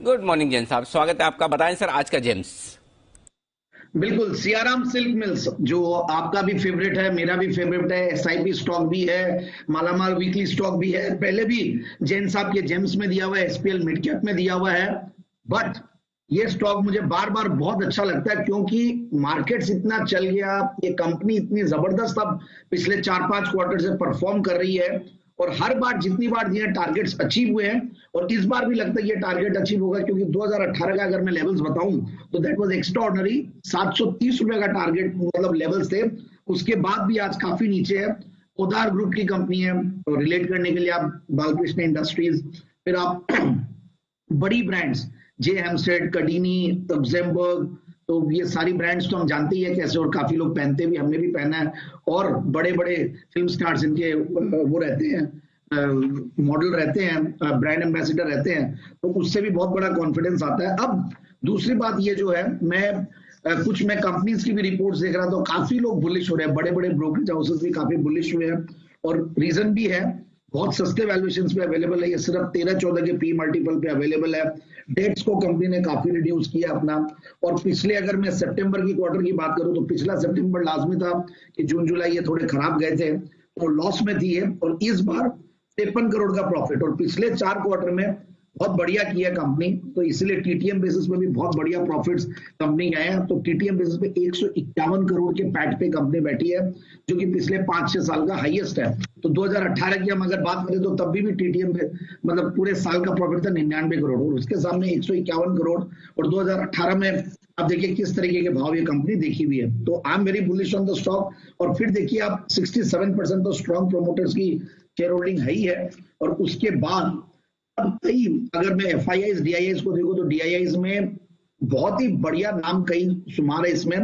Good morning Jain साहब, स्वागत है आपका। बताएं सर आज का जेम्स। बिल्कुल, सियाराम सिल्क मिल्स जो आपका भी फेवरेट है, मेरा भी फेवरेट है। एसआईपी स्टॉक भी है, मालामाल वीकली स्टॉक भी है, पहले भी जैन साहब के जेम्स में दिया हुआ है, एसपीएल मिड कैप में दिया हुआ है। बट ये स्टॉक मुझे बार बार बहुत अच्छा लगता है क्योंकि मार्केट्स इतना चल गया, ये कंपनी इतनी जबरदस्त अब पिछले 4-5 क्वार्टर से परफॉर्म कर रही है और हर बार जितनी बार दिए टारगेट्स अचीव हुए हैं और इस बार भी लगता है ये टारगेट अचीव होगा क्योंकि 2018 का अगर मैं लेवल्स बताऊं तो दैट वाज एक्स्ट्राऑर्डिनरी। 730 रुपए का टारगेट मतलब लेवल्स थे, उसके बाद भी आज काफी नीचे है। पोदार ग्रुप की कंपनी है, तो रिलेट करने के लिए आप बालकृष्ण इंडस्ट्रीज, फिर आप बड़ी ब्रांड्स जे हेमस्टेड, कडिनी, लग्जेमबर्ग, तो ये सारी ब्रांड्स तो हम जानते ही है कैसे और काफी लोग पहनते भी, हमने भी पहना है। और बड़े बड़े फिल्म स्टार्स इनके वो रहते हैं, मॉडल रहते हैं, ब्रांड एम्बेसडर रहते हैं, तो उससे भी बहुत बड़ा कॉन्फिडेंस आता है। अब दूसरी बात ये जो है, मैं कंपनीज की भी रिपोर्ट्स देख रहा था, तो काफी लोग बुलिश हो रहे हैं, बड़े बड़े ब्रोकरेज हाउसेस भी काफी बुलिश हुए हैं और रीजन भी है, बहुत सस्ते वैल्यूएशन पे अवेलेबल है। ये सिर्फ 13-14 के पी मल्टीपल पे अवेलेबल है। डेट्स को कंपनी ने काफी रिड्यूस किया अपना। और पिछले अगर मैं सितंबर की क्वार्टर की बात करूं तो पिछला सितंबर लाजमी था कि जून जुलाई ये थोड़े खराब गए थे तो लॉस में थी और इस बार 53 करोड़ का प्रॉफिट और पिछले 4 क्वार्टर में बहुत बढ़िया किया कंपनी, तो इसलिए टीटीएम बेसिस पे भी बहुत बढ़िया प्रॉफिट्स कंपनी गए हैं। तो टीटीएम बेसिस पे 151 करोड़ के पैट पे कंपनी बैठी है जो कि पिछले 5-6 साल का हाईएस्ट है। तो 2018 की हम अगर बात करें तो तब भी टीटीएम पे मतलब पूरे साल का प्रॉफिट था 99 करोड़ और उसके सामने 151 करोड़ और 2018 में अब देखिए किस तरीके के भाव ये कंपनी देखी हुई है। तो I am very bullish on the stock. और फिर देखिए आप 67% तो स्ट्रॉन्ग प्रोमोटर्स की शेयर होल्डिंग है ही है और उसके बाद अब कई अगर मैं एफआईआईज डीआईआईज को देखूं तो डीआईआईज में बहुत ही बढ़िया नाम कई शुमार है इसमें।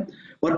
और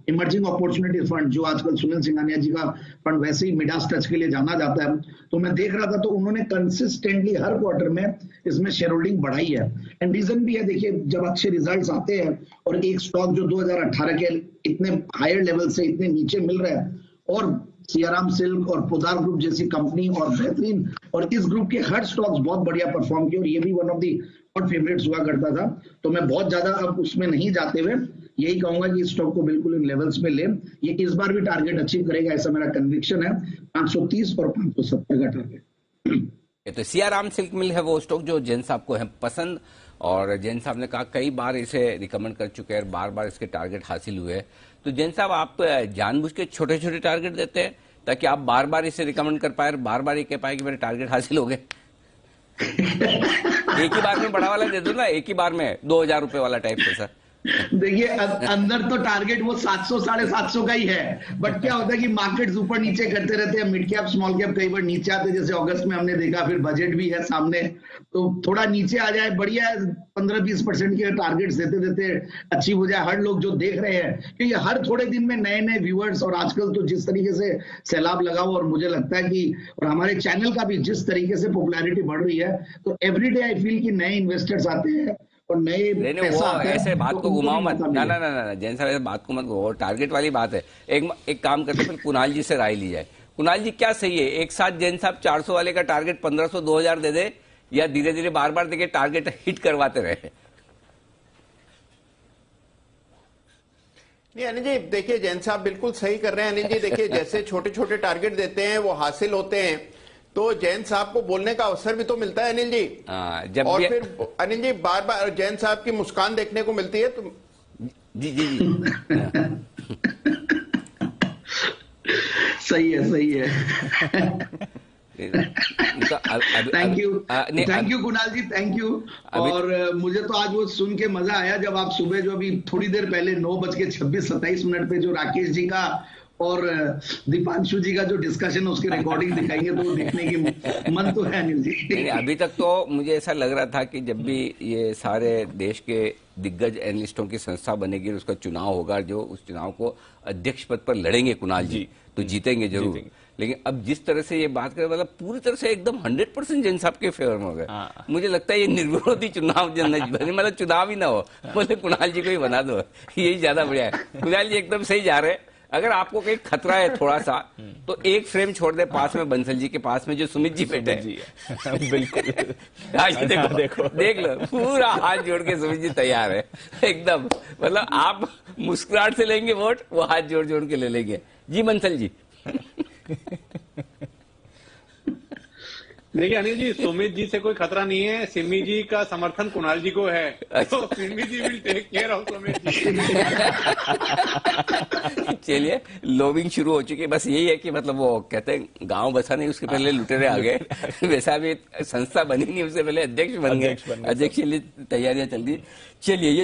इमर्जिंग अपॉर्चुनिटी फंड जो आजकल सुनील सिंघानिया जी का फंड वैसे ही मिडास टच के लिए जाना जाता है, तो मैं देख रहा था तो उन्होंने कंसिस्टेंटली हर क्वार्टर में इसमें शेयर होल्डिंग बढ़ाई है। एंड रीजन भी है, देखिए जब अच्छे रिजल्ट्स आते हैं और एक स्टॉक जो 2018 के इतने हायर लेवल से इतने नीचे मिल रहा है और सियाराम सिल्क और पोदार ग्रुप जैसी कंपनी और बेहतरीन और इस ग्रुप के हर स्टॉक्स बहुत बढ़िया परफॉर्म किए और ये भी one of the hot favourites हुआ करता था। तो मैं बहुत ज्यादा अब उसमें नहीं जाते हुए यही कहूंगा कि इस स्टॉक को बिल्कुल इन लेवल्स में ले, ये इस बार भी टारगेट अचीव करेगा ऐसा मेरा कन्विक्शन है। 530 और 570 का टारगेट। तो सियाराम सिल्क मिल है वो स्टॉक जो जैन साहब को है पसंद और जैन साहब ने कहा कई बार इसे रिकमेंड कर चुके हैं, बार बार इसके टारगेट हासिल हुए हैं। तो जैन साहब आप जानबूझ के छोटे छोटे टारगेट देते हैं ताकि आप बार बार इसे रिकमेंड कर पाए, बार बार ये कह पाए कि मेरे टारगेट हासिल हो गए। एक ही बार में बड़ा वाला दे दो ना, एक ही बार में 2000 रुपए वाला टाइप से सर। देखिए अंदर तो टारगेट वो 700-750 का ही है, बट क्या होता है कि मार्केट्स ऊपर नीचे करते रहते हैं, मिड कैप स्मॉल कैप कई बार नीचे आते हैं, जैसे अगस्त में हमने देखा, फिर बजट भी है सामने, तो थोड़ा नीचे आ जाए बढ़िया है। 15-20% के टारगेट्स देते देते अचीव हो जाए, हर लोग जो देख रहे हैं, क्योंकि हर थोड़े दिन में नए नए व्यूअर्स और आजकल तो जिस तरीके से सैलाब लगा हुआ और मुझे लगता है कि और हमारे चैनल का भी जिस तरीके से पॉपुलैरिटी बढ़ रही है, तो एवरीडे आई फील कि नए इन्वेस्टर्स आते हैं और नए पैसा आता है। ऐसे बात को घुमाओ मत, ना ना ना ना जैन साहब ऐसे बात को मत घुमाओ, टारगेट वाली बात है। एक काम करते फिर कुणाल जी से राय ली जाए। कुणाल जी क्या सही है, एक साथ जैन साहब 400 वाले का टारगेट 1500-2000 दे दे या धीरे धीरे बार बार देखिए टारगेट हिट करवाते रहे? नहीं अनिल जी, देखिए जैन साहब बिल्कुल सही कर रहे हैं। अनिल जी देखिए जैसे छोटे छोटे टारगेट देते हैं वो हासिल होते हैं तो जैन साहब को बोलने का अवसर भी तो मिलता है अनिल जी। जब और फिर अनिल जी बार बार जैन साहब की मुस्कान देखने को मिलती है तो जी जी जी सही है thank you Kunal ji, thank you. और मुझे तो आज वो सुन के मजा आया जब आप सुबह जो अभी थोड़ी देर पहले 9:26-27 पे जो राकेश जी का और दीपांशु जी का जो डिस्कशन उसकी रिकॉर्डिंग दिखाएंगे तो देखने की मन तो है अनिल जी। अभी तक तो मुझे ऐसा लग रहा था कि जब भी ये सारे देश के दिग्गज एनालिस्टों की संस्था बनेगी और उसका चुनाव होगा, जो उस चुनाव को अध्यक्ष पद पर लड़ेंगे कुणाल जी तो जीतेंगे जरूर। लेकिन अब जिस तरह से ये बात करें मतलब पूरी तरह से एकदम 100% जैन साहब के फेवर में हो गए। मुझे लगता है ये निर्विरोधी चुनाव मतलब चुनाव ही ना हो, बोले कुणाल जी को ही बना दो, यही ज्यादा बढ़िया है। कुणाल जी एकदम सही जा रहे हैं। अगर आपको कहीं खतरा है थोड़ा सा तो एक फ्रेम छोड़ दे पास में बंसल जी के पास में जो सुमित जी बैठे हैं। बिल्कुल। आज देखो देख लो पूरा हाथ जोड़ के सुमित जी तैयार है एकदम, मतलब आप मुस्कुराहट से लेंगे वोट, वो हाथ जोड़ जोड़ के ले लेंगे। जी बंसल जी। देखिए अनिल जी, सुमित जी से कोई खतरा नहीं है, सिमी जी का समर्थन कुणाल जी को है, तो Simi ji will take care of Sumit ji. चलिए लॉबिंग शुरू हो चुकी है, बस यही है कि मतलब वो कहते हैं गांव बसा नहीं उसके पहले लुटेरे आ गए। वैसा भी संस्था बनी नहीं उससे पहले अध्यक्ष बन गए, अध्यक्ष के लिए तैयारियां चल रही। चलिए ये